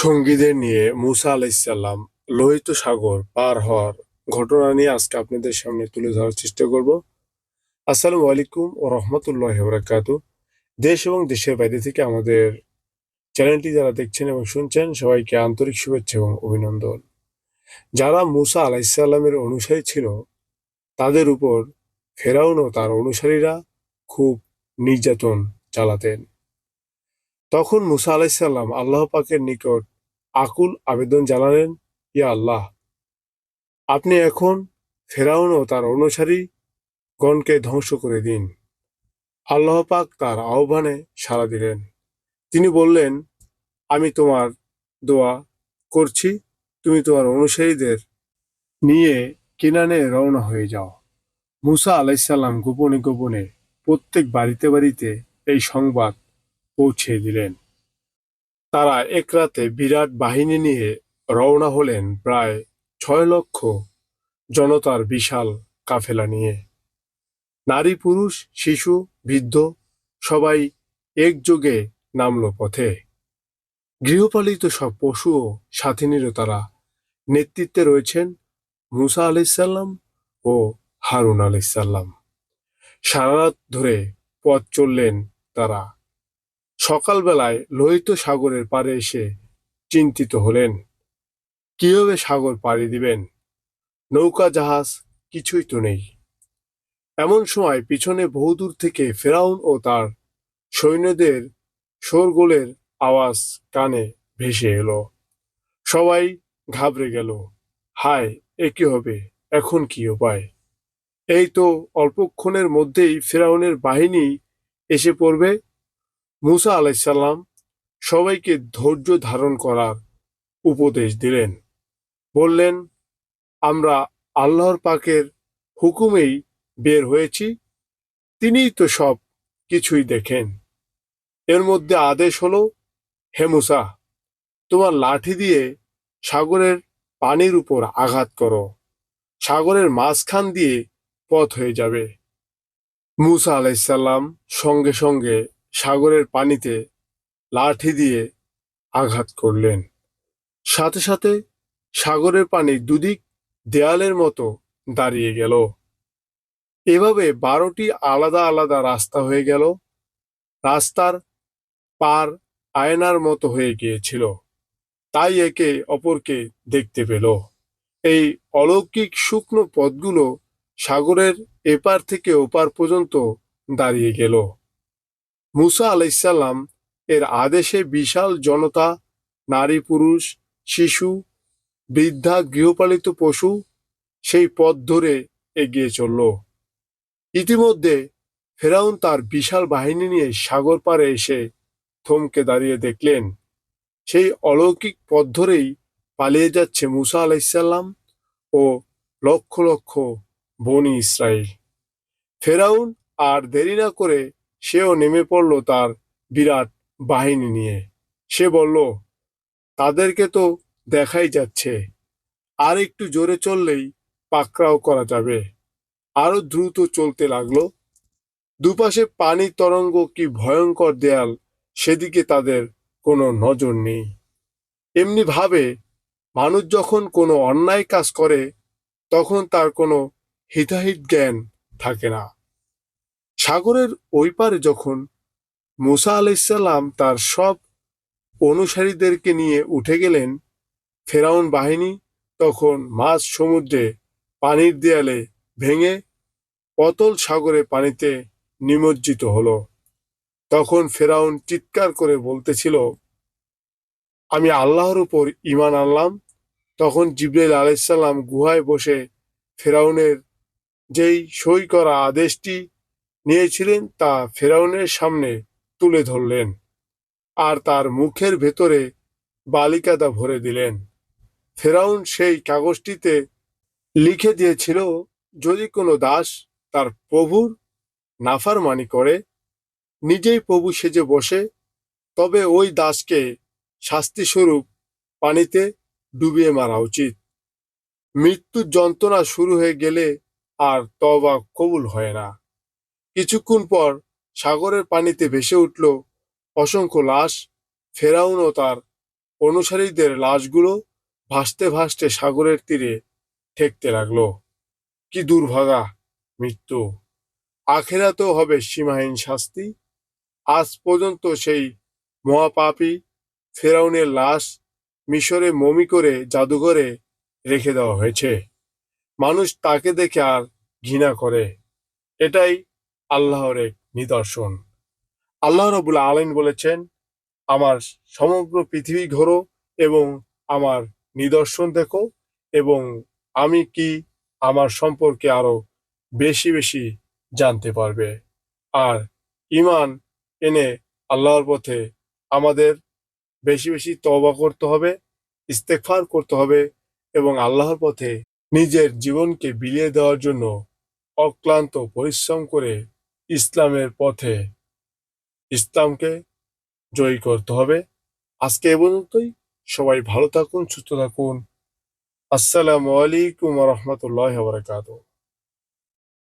সঙ্গীদের নিয়ে মুসা আলাইসাল্লাম লোহিত সাগর পার হওয়ার ঘটনা নিয়ে আজকে আপনাদের সামনে তুলে ধরার চেষ্টা করব। আসসালামু আলাইকুম ও রহমতুল্লাহ বরাকাতু। দেশ এবং দেশের বাইরে থেকে আমাদের চ্যানেলটি যারা দেখছেন এবং শুনছেন সবাইকে আন্তরিক শুভেচ্ছা এবং অভিনন্দন। যারা মুসা আলাইসাল্লামের অনুসারী ছিল তাদের উপর ফেরাউন ও তার অনুসারীরা খুব নির্যাতন চালাতেন। তখন মুসা আলাইসাল্লাম আল্লাহ পাকের নিকট আকুল আবেদন জানালেন, ইয়া আল্লাহ, আপনি এখন ফেরাউন ও তার অনুসারী গণকে ধ্বংস করে দিন। আল্লাহ পাক তার আহ্বানে সাড়া দিলেন। তিনি বললেন, আমি তোমার দোয়া করছি, তুমি তোমার অনুসারীদের নিয়ে কেনানে রওনা হয়ে যাও। মুসা আলাইসাল্লাম গোপনে গোপনে প্রত্যেক বাড়িতে বাড়িতে এই সংবাদ পৌঁছে দিলেন। তারা এক রাতে বিরাট বাহিনী নিয়ে রওনা হলেন, প্রায় 6 লক্ষ জনতার বিশাল কাফেলা নিয়ে। নারী পুরুষ শিশু বৃদ্ধ সবাই একযোগে নামল পথে। গৃহপালিত সব পশু ও সাথী নিল তারা। নেতৃত্বে রয়েছেন মুসা আলাইসাল্লাম ও হারুন আলাইসাল্লাম। সারা রাত ধরে পথ চললেন তারা। সকালবেলায় লোহিত সাগরের পাড়ে এসে চিন্তিত হলেন, কিভাবে সাগর পাড়ি দিবেন। নৌকা জাহাজ কিছুই তো নেই। এমন সময় পিছনে বহুদূর থেকে ফেরাউন ও তার সৈন্যদের শোরগোলের আওয়াজ কানে ভেসে এলো। সবাই ঘাবড়ে গেল। হায়, এ কি হবে, এখন কি উপায়। এই তো অল্পক্ষণের মধ্যেই ফেরাউনের বাহিনী এসে পড়বে। মুসা আলাইসাল্লাম সবাইকে ধৈর্য ধারণ করার উপদেশ দিলেন। বললেন, আমরা আল্লাহর পাকের হুকুমেই বের হয়েছি, তিনিই তো সব কিছুই দেখেন। এর মধ্যে আদেশ হলো, হে মুসা, তোমার লাঠি দিয়ে সাগরের পানির উপর আঘাত করো, সাগরের মাঝখান দিয়ে পথ হয়ে যাবে। মুসা আলাইসাল্লাম সঙ্গে সঙ্গে সাগরের পানিতে লাঠি দিয়ে আঘাত করলেন। সাথে সাথে সাগরের পানি দুদিক দেয়ালের মতো দাঁড়িয়ে গেল। এভাবে 12টি আলাদা আলাদা রাস্তা হয়ে গেল। রাস্তার পার আয়নার মতো হয়ে গিয়েছিল, তাই একে অপরকে দেখতে পেল। এই অলৌকিক শুকনো পথগুলো সাগরের এপার থেকে ওপার পর্যন্ত দাঁড়িয়ে গেল। মুসা আলাইসাল্লাম এর আদেশে বিশাল জনতা, নারী পুরুষ শিশু বৃদ্ধা গৃহপালিত পশু সেই পথ ধরে এগিয়ে চলল। ইতিমধ্যে ফেরাউন তার বিশাল বাহিনী নিয়ে সাগর পাড়ে এসে থমকে দাঁড়িয়ে দেখলেন, সেই অলৌকিক পথ ধরেই পালিয়ে যাচ্ছে মুসা আলাইসাল্লাম ও লক্ষ লক্ষ বনি ইসরাইল। ফেরাউন আর দেরি না করে সেও নেমে পড়ল তার বিরাট বাহিনী নিয়ে। সে বলল, তাদেরকে তো দেখাই যাচ্ছে, আর একটু জোরে চললেই পাকড়াও করা যাবে। আরো দ্রুত চলতে লাগলো। দুপাশে পানির তরঙ্গ, কি ভয়ঙ্কর দেয়াল, সেদিকে তাদের কোনো নজর নেই। এমনি ভাবে মানুষ যখন কোনো অন্যায় কাজ করে তখন তার কোনো হিতাহিত জ্ঞান থাকে না। সাগরের ওই পারে যখন মুসা আলাইসাল্লাম তার সব অনুসারীদেরকে নিয়ে উঠে গেলেন, ফেরাউন বাহিনী তখন মাঝ সমুদ্রে পানির দেয়ালে ভেঙে অতল সাগরে পানিতে নিমজ্জিত হলো। তখন ফেরাউন চিৎকার করে বলতেছিল, আমি আল্লাহর উপর ঈমান আনলাম। তখন জিবরাইল আলাইসাল্লাম গুহায় বসে ফেরাউনের যেই সই করা আদেশটি নিয়েছিলেন তা ফেরাউনের সামনে তুলে ধরলেন, আর তার মুখের ভেতরে বালিকাদা ভরে দিলেন। ফেরাউন সেই কাগজটিতে লিখে দিয়েছিল, যদি কোনো দাস তার প্রভুর নাফরমানি করে, নিজেই প্রভু সেজে বসে, তবে ওই দাসকে শাস্তিস্বরূপ পানিতে ডুবিয়ে মারা উচিত। মৃত্যুর যন্ত্রণা শুরু হয়ে গেলে আর তওবা কবুল হয় না। কিছুক্ষণ পর সাগরের পানিতে ভেসে উঠল অসংখ্য লাশ। ফেরাউন ও তার অনুসারীদের লাশগুলো ভাসতে ভাসতে সাগরের তীরে ঠেকতে লাগলো। কি দুর্ভাগা মৃত্যু! আখেরাতেও হবে সীমাহীন শাস্তি। আজ পর্যন্ত সেই মহাপাপী ফেরাউনের লাশ মিশরে মমি করে জাদুঘরে রেখে দেওয়া হয়েছে। মানুষ তাকে দেখে আর ঘৃণা করে। এটাই আল্লাহর এক নিদর্শন। আল্লাহ রাব্বুল আলামিন বলেছেন, আমার সমগ্র পৃথিবী ঘোরো এবং আমার নিদর্শন দেখো, এবং আমি কি আমার সম্পর্কে আরো বেশি বেশি জানতে পারবে। আর ঈমান এনে আল্লাহর পথে আমাদের বেশি বেশি তওবা করতে হবে, ইস্তেগফার করতে হবে এবং আল্লাহর পথে নিজের জীবনকে বিলিয়ে দেওয়ার জন্য অক্লান্ত পরিশ্রম করে ইসলামের পথে ইসলামকে জয়ী করতে হবে। আজকে এ পর্যন্তই। সবাই ভালো থাকুন, সুস্থ থাকুন। আসসালামু আলাইকুম ওয়া রাহমাতুল্লাহি ওয়া বারাকাতুহু।